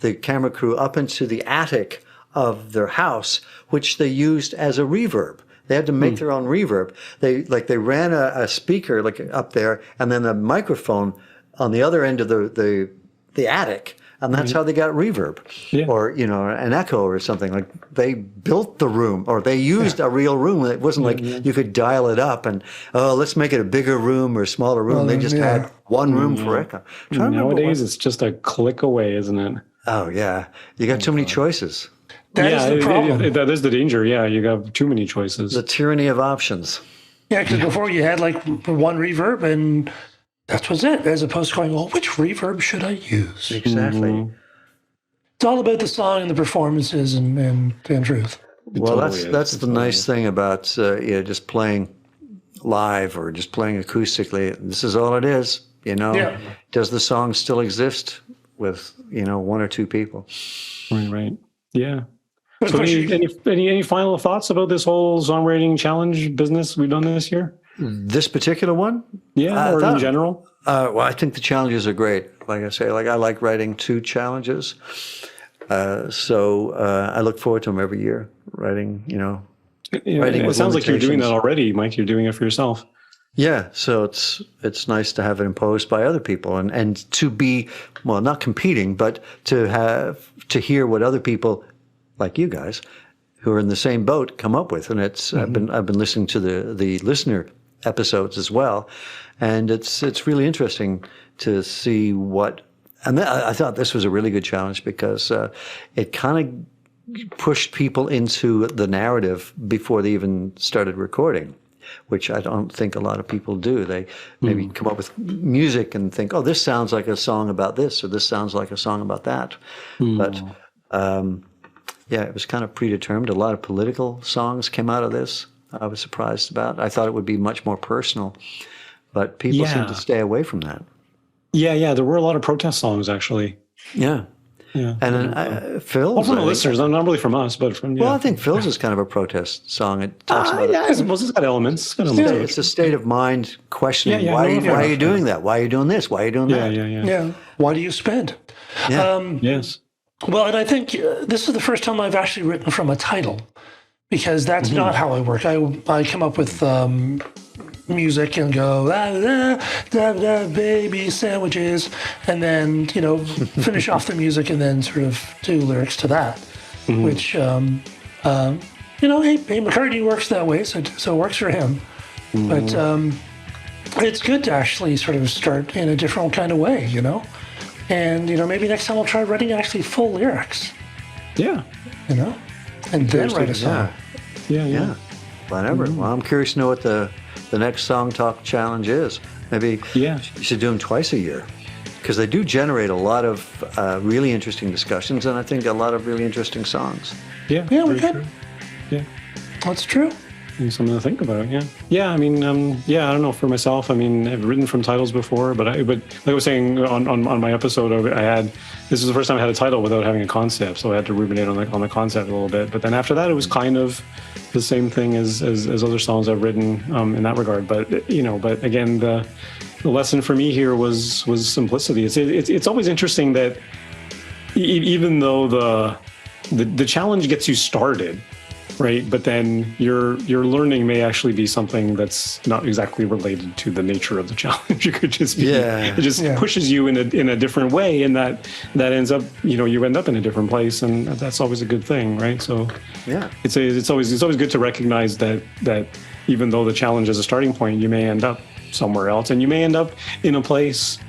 the camera crew, up into the attic of their house, which they used as a reverb. They had to make their own reverb. They ran a speaker like up there, and then a microphone on the other end of the attic, and that's how they got reverb, or an echo or something. Like they built the room, or they used a real room. It wasn't like you could dial it up and let's make it a bigger room or smaller room. They just had one room for echo. Nowadays, it's just a click away, isn't it? Oh yeah, you got too many choices. That is the problem. That is the danger. Yeah, you got too many choices. The tyranny of options. Yeah, because before you had like one reverb and that was it, as opposed to going, well, which reverb should I use? Exactly. It's all about the song and the performances and truth. Well, totally that's the nice thing about just playing live or just playing acoustically. This is all it is. Does the song still exist with 1 or 2 people? Right. Yeah. But of So course any final thoughts about this whole songwriting challenge business we've done this year? This particular one? Yeah, or in general? Well, I think the challenges are great. Like I say, I like writing 2 challenges. So I look forward to them every year, writing, writing It with sounds like you're doing that limitations. already, Mike. You're doing it for yourself. Yeah, so it's nice to have it imposed by other people and to be, well, not competing, but to hear what other people like you guys who are in the same boat come up with. And it's I've been listening to the listener episodes as well, and it's really interesting to see what. And I thought this was a really good challenge because it kind of pushed people into the narrative before they even started recording, which I don't think a lot of people do. They maybe come up with music and think, oh, this sounds like a song about this, or this sounds like a song about that. But it was kind of predetermined. A lot of political songs came out of this. I was surprised about. I thought it would be much more personal, but people seem to stay away from that. Yeah. There were a lot of protest songs, actually. Yeah. Yeah. And then Phil's. Well, from the I think- listeners, not really from us, but from. Well, I think Phil's is kind of a protest song. It talks about I suppose it's got elements. It's got elements. it's a state of mind questioning. Yeah, why no, are you doing that? Why are you doing this? Why are you doing that? Yeah. Yeah. Why do you spend? Yeah. Yes. Well, and I think this is the first time I've actually written from a title, because that's not how I work. I come up with music and go, baby sandwiches, and then, finish off the music and then sort of do lyrics to that, which, hey, McCartney works that way, so it works for him. But it's good to actually sort of start in a different kind of way, And, maybe next time I'll try writing actually full lyrics, Yeah. and then write a song. Yeah. Whatever. Well, I'm curious to know what the next Song Talk challenge is. Maybe you should do them twice a year, because they do generate a lot of really interesting discussions, and I think a lot of really interesting songs. Yeah. Yeah, we very could. true. Yeah. That's true. something to think about. Yeah. I mean, I don't know, for myself. I mean, I've written from titles before, but like I was saying on my episode, this is the first time I had a title without having a concept, so I had to ruminate on the concept a little bit. But then after that, it was kind of the same thing as other songs I've written in that regard. But but again, the lesson for me here was simplicity. It's always interesting that even though the challenge gets you started, right? But then your learning may actually be something that's not exactly related to the nature of the challenge. It could just be, it just pushes you in a different way, and that ends up, you end up in a different place, and that's always a good thing, right? So it's always good to recognize that even though the challenge is a starting point, you may end up somewhere else, and you may end up in a place.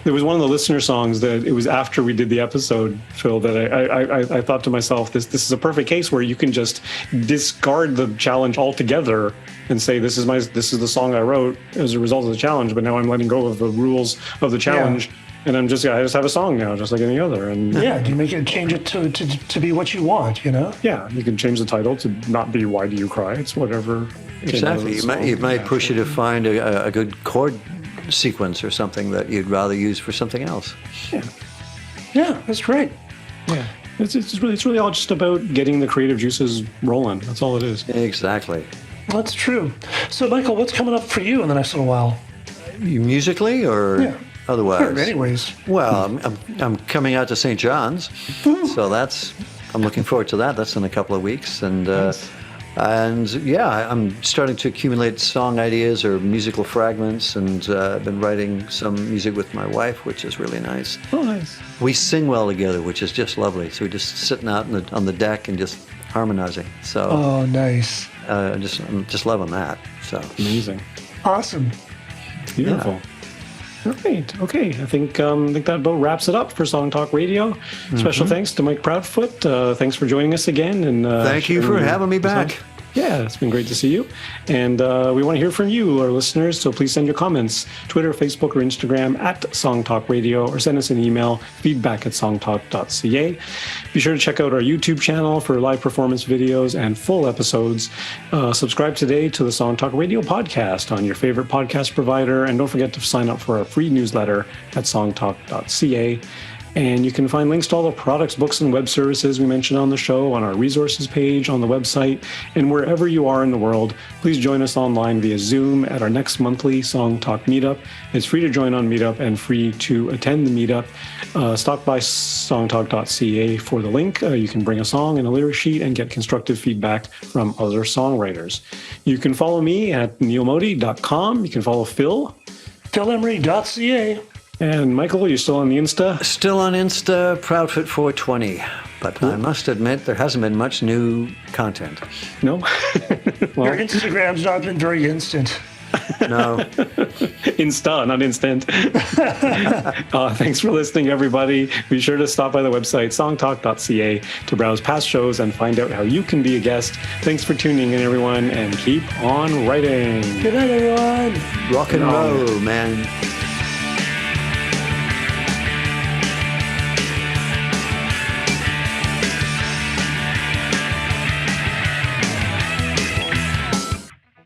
There was one of the listener songs that it was after we did the episode, Phil, that I thought to myself, this is a perfect case where you can just discard the challenge altogether and say, this is the song I wrote as a result of the challenge, but now I'm letting go of the rules of the challenge. And I just have a song now, just like any other. And you make it, change it to be what you want, Yeah, you can change the title to not be "Why Do You Cry?" It's whatever. Exactly. You might push you to find a good chord sequence or something that you'd rather use for something else. Yeah, that's great. Yeah, it's really all just about getting the creative juices rolling. That's all it is. Exactly. That's true. So, Michael, what's coming up for you in the next little while? Musically or otherwise? In many ways. Well, I'm coming out to St. John's, so I'm looking forward to that. That's in a couple of weeks, and. Nice. I'm starting to accumulate song ideas or musical fragments, and I've been writing some music with my wife, which is really nice. Oh, nice. We sing well together, which is just lovely. So we're just sitting out on the deck and just harmonizing. So oh, nice. I'm just loving that. So amazing. Awesome. Beautiful. All right. Okay. I think that about wraps it up for Song Talk Radio. Special thanks to Mike Proudfoot. Thanks for joining us again. And thank you for having me back. Yeah, it's been great to see you. And we want to hear from you, our listeners. So please send your comments, Twitter, Facebook, or Instagram at Song Talk Radio, or send us an email, feedback@songtalk.ca. Be sure to check out our YouTube channel for live performance videos and full episodes. Subscribe today to the Song Talk Radio podcast on your favorite podcast provider. And don't forget to sign up for our free newsletter at songtalk.ca. And you can find links to all the products, books, and web services we mentioned on the show on our resources page on the website. And wherever you are in the world, please join us online via Zoom at our next monthly Song Talk meetup. It's free to join on Meetup and free to attend the meetup. Stop by songtalk.ca for the link. You can bring a song and a lyric sheet and get constructive feedback from other songwriters. You can follow me at neilmodi.com. You can follow Phil. PhilEmery.ca. And Michael, you're still on the Insta? Still on Insta, Proudfoot420. But I must admit, there hasn't been much new content. No? Well, your Instagram's not been very instant. No. Insta, not instant. Thanks for listening, everybody. Be sure to stop by the website, songtalk.ca, to browse past shows and find out how you can be a guest. Thanks for tuning in, everyone, and keep on writing. Good night, everyone. Rock and roll, man.